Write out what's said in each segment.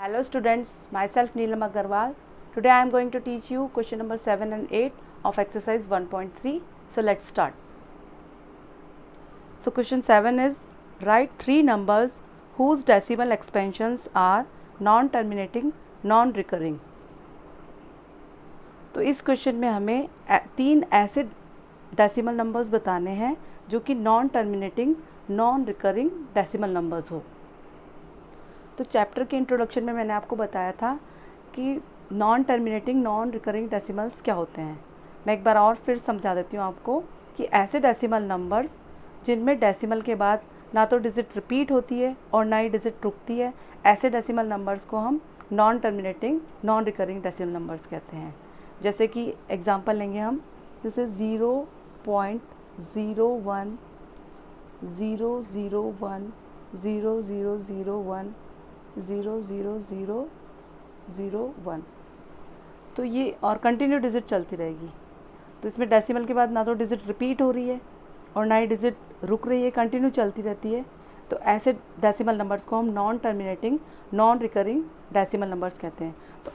Hello students, myself Neelam Agarwal. Today I am going to teach you question number 7 and 8 of exercise 1.3. So let's start. So question 7 is write 3 numbers whose decimal expansions are non-terminating, non-recurring. तो इस question में हमें 3 ऐसे decimal numbers बताने हैं जो कि non terminating, non recurring decimal numbers हो। तो चैप्टर के इंट्रोडक्शन में मैंने आपको बताया था कि non terminating, non recurring decimals क्या होते हैं। मैं एक बार और फिर समझा देती हूँ आपको कि ऐसे डेसिमल नंबर्स जिनमें डेसिमल के बाद ना तो डिजिट रिपीट होती है और ना ही डिजिट रुकती है, ऐसे डेसिमल नंबर्स को हम non terminating, non recurring decimal numbers कहते हैं। जैसे कि एग्जांपल लेंगे हम, जैसे 0.01 001 0001 00001, तो ये और कंटिन्यू डिजिट चलती रहेगी। तो इसमें डेसिमल के बाद ना तो डिजिट रिपीट हो रही है और ना ही डिजिट रुक रही है, कंटिन्यू चलती रहती है। तो ऐसे डेसिमल नंबर्स को हम non terminating, non recurring decimal numbers कहते हैं। तो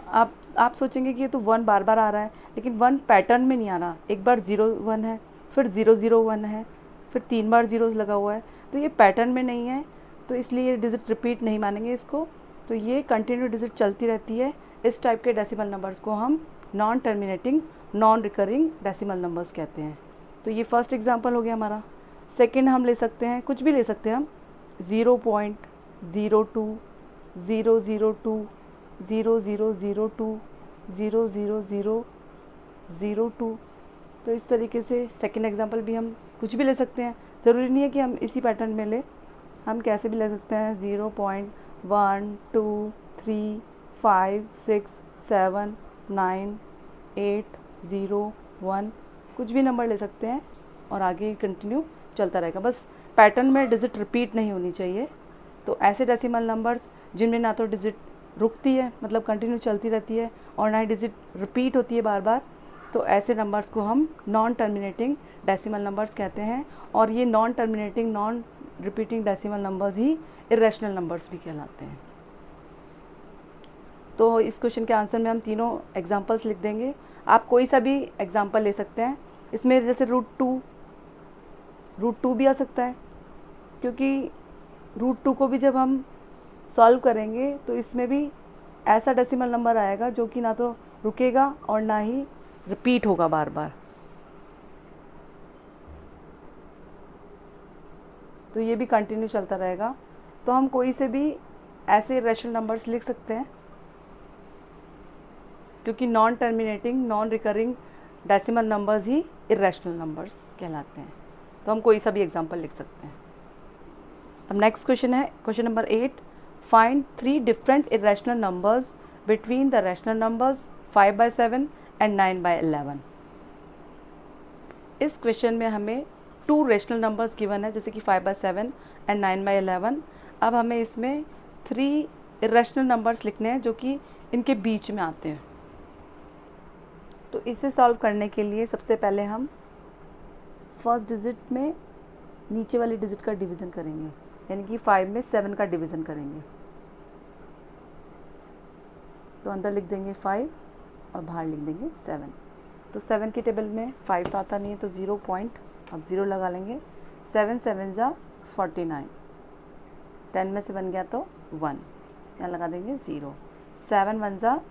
आप सोचेंगे कि ये तो 1 बार बार आ रहा है, लेकिन 1 पैटर्न में नहीं आ रहा। एक बार 01 है, फिर 001 है, फिर 3 बार जीरोस लगा हुआ है, तो ये पैटर्न में नहीं है, तो इसलिए ये डिजिट रिपीट नहीं मानेंगे इसको। तो ये कंटिन्यू डिजिट चलती रहती है। इस टाइप के डेसिमल नंबर्स को हम non terminating, non recurring decimal numbers कहते हैं। तो ये फर्स्ट एग्जांपल हो गया हमारा। सेकंड हम ले सकते हैं, कुछ भी ले सकते हैं हम, 0.02 002 0002 00002। तो इस तरीके से सेकंड एग्जांपल भी हम कुछ भी ले सकते हैं, ज़रूरी नहीं है कि हम इसी पैटर्न में ले, हम कैसे भी ले सकते हैं। 0.1 2 3 5 6 7 9 8 0 1, कुछ भी नंबर ले सकते हैं और आगे कंटिन्यू चलता रहेगा। बस पैटर्न में डिजिट रिपीट नहीं होनी चाहिए। तो ऐसे डेसिमल नंबर्स जिनमें ना तो डिजिट रुकती है, मतलब कंटिन्यू चलती रहती है, और ना ही डिजिट रिपीट होती है बार बार, तो ऐसे नंबर्स को हम नॉन टर्मिनेटिंग डेसिमल नंबर्स कहते हैं। और ये non terminating, non repeating decimal numbers ही इरेशनल नंबर्स भी कहलाते हैं। तो इस क्वेश्चन के आंसर में हम तीनों एग्जांपल्स लिख देंगे। आप कोई सा भी एग्जांपल ले सकते हैं। इसमें जैसे √2 भी आ सकता है, क्योंकि √2 को भी जब हम सॉल्व करेंगे तो इसमें भी ऐसा डेसिमल नंबर आएगा जो कि ना तो रुकेगा और ना ही रिपीट होगा बार बार। तो ये भी कंटिन्यू चलता रहेगा। तो हम कोई से भी ऐसे इरेशनल नंबर्स लिख सकते हैं, क्योंकि non terminating, non recurring decimal numbers ही इरेशनल नंबर्स कहलाते हैं। तो हम कोई सा भी एग्जांपल लिख सकते हैं। अब नेक्स्ट क्वेश्चन है question number 8, find 3 different irrational numbers between the rational numbers 5/7 and 9/11। इस क्वेश्चन में हमें 2 रेशनल नंबर्स गिवन है, जैसे कि 5/7 एंड 9/11। अब हमें इसमें 3 इरेशनल नंबर्स लिखने हैं जो कि इनके बीच में आते हैं। तो इसे सॉल्व करने के लिए सबसे पहले हम फर्स्ट डिजिट में नीचे वाली डिजिट का डिवीज़न करेंगे, यानी कि 5 में 7 का डिवीज़न करेंगे। तो अंदर लिख देंगे 5 और बाहर लिख देंगे 7। तो 7 की टेबल में 5 तो आता नहीं है, तो 0 पॉइंट, अब 0 लगा लेंगे। 7 7 जा 49, 10 में से बन गया तो 1, यहाँ लगा देंगे 0। 7 1 जा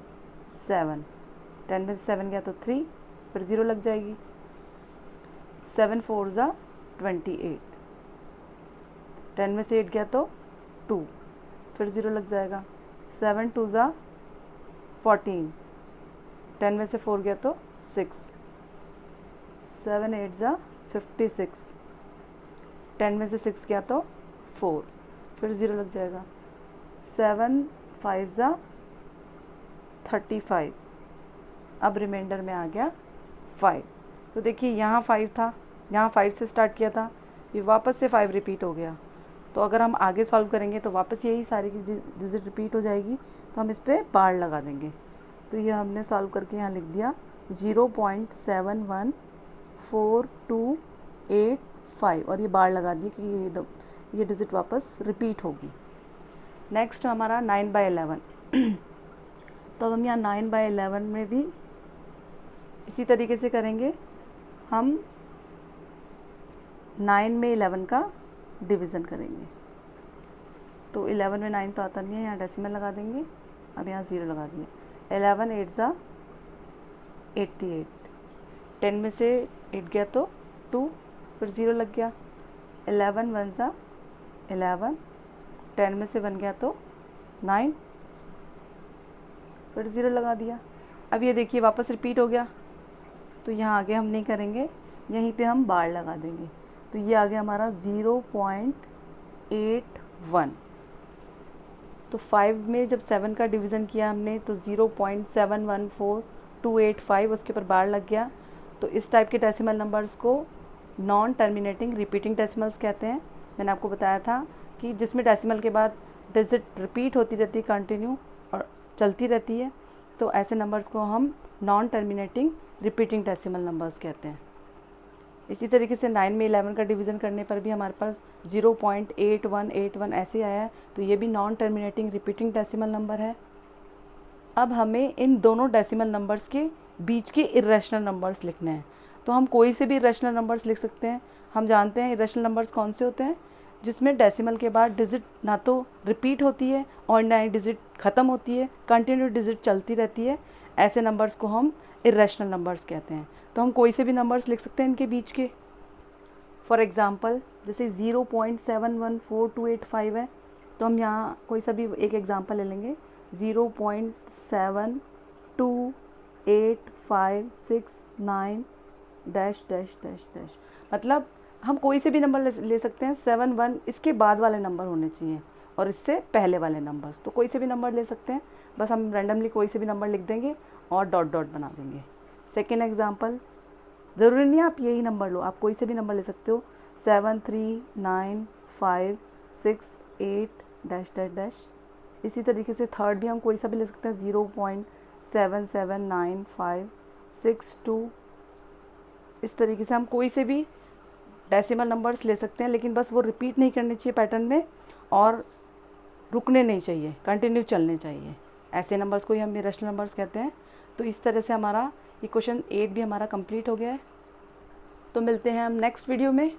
7, 10 में से 7 गया तो 3, फिर 0 लग जाएगी। 7 4 जा 28, 10 में से 8 गया तो 2, फिर 0 लग जाएगा। 7 2 जा 14, 10 में से 4 गया तो 6, 7 8 जा 56, 10 में से 6 गया तो 4, फिर 0 लग जाएगा। 7 5 जा 35, अब रिमाइंडर में आ गया 5। तो देखिए यहाँ 5 था, यहाँ 5 से स्टार्ट किया था, ये वापस से 5 रिपीट हो गया। तो अगर हम आगे सॉल्व करेंगे तो वापस यही सारी डिजिट रिपीट हो जाएगी, तो हम इस पर बार लगा देंगे। तो ये हमने सॉल्व करके यहाँ लिख दिया 0.714285, और ये बार लगा दी कि ये डिजिट वापस रिपीट होगी। नेक्स्ट हमारा 9/11। तो अब हम यहाँ 9/11 में भी इसी तरीके से करेंगे। हम 9 में 11 का डिवीज़न करेंगे। तो 11 में 9 तो आता नहीं है, यहाँ डेसिमल लगा देंगे। अब यहाँ 0 लगा दिए। 11 8 ज़ा 88, 10 में से 8 गया तो 2, फिर 0 लग गया। 11 1 ज़ा 11, 10 में से 1 गया तो 9, फिर 0 लगा दिया। अब ये देखिए वापस रिपीट हो गया, तो यहाँ आगे हम नहीं करेंगे, यहीं पे हम बार लगा देंगे। तो ये आ गया हमारा 0.81। तो 5 में जब 7 का डिवीज़न किया हमने तो 0.714285 उसके ऊपर बार लग गया। तो इस टाइप के डेसिमल नंबर्स को नॉन टर्मिनेटिंग रिपीटिंग डेसिमल्स कहते हैं। मैंने आपको बताया था कि जिसमें डेसिमल के बाद डिजिट रिपीट होती रहती है कंटिन्यू और चलती रहती है, तो ऐसे नंबर्स को हम non terminating repeating decimal numbers कहते हैं। इसी तरीके से 9 में 11 का डिवीज़न करने पर भी हमारे पास 0.8181 ऐसे आया है, तो ये भी non terminating repeating decimal number है। अब हमें इन दोनों डेसिमल नंबर्स के बीच के इरेशनल नंबर्स लिखने हैं। तो हम कोई से भी इरेशनल नंबर्स लिख सकते हैं। हम जानते हैं इरेशनल नंबर्स कौन से होते हैं, जिसमें डेसिमल के बाद डिजिट ना तो रिपीट होती है और ना ही डिजिट ख़त्म होती है, कंटिन्यू डिजिट चलती रहती है। ऐसे नंबर्स को हम इरेशनल नंबर्स कहते हैं। तो हम कोई से भी नंबर्स लिख सकते हैं इनके बीच के। फॉर एग्ज़ाम्पल जैसे 0.714285 है, तो हम यहाँ कोई सा भी एक एग्ज़ाम्पल ले लेंगे। 0.728569 डैश डैश डैश डैश, मतलब हम कोई से भी नंबर ले सकते हैं। 71 इसके बाद वाले नंबर होने चाहिए और इससे पहले वाले नंबर्स, तो कोई से भी नंबर ले सकते हैं। बस हम रैंडमली कोई से भी नंबर लिख देंगे और डॉट डॉट बना देंगे। सेकेंड एग्जांपल, ज़रूरी नहीं आप यही नंबर लो, आप कोई से भी नंबर ले सकते हो। 73956 डैश डैश डैश। इसी तरीके से थर्ड भी हम कोई सा भी ले सकते हैं। 0.779562। इस तरीके से हम कोई से भी डेसिमल नंबर्स ले सकते हैं, लेकिन बस वो रिपीट नहीं करने चाहिए पैटर्न में और रुकने नहीं चाहिए, कंटिन्यू चलने चाहिए। ऐसे नंबर्स को ही हम इरेशनल नंबर्स कहते हैं। तो इस तरह से हमारा ये क्वेश्चन 8 भी हमारा कंप्लीट हो गया है। तो मिलते हैं हम नेक्स्ट वीडियो में।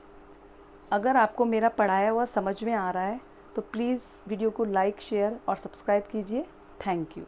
अगर आपको मेरा पढ़ाया हुआ समझ में आ रहा है तो प्लीज़ वीडियो को लाइक, शेयर और सब्सक्राइब कीजिए। Thank you.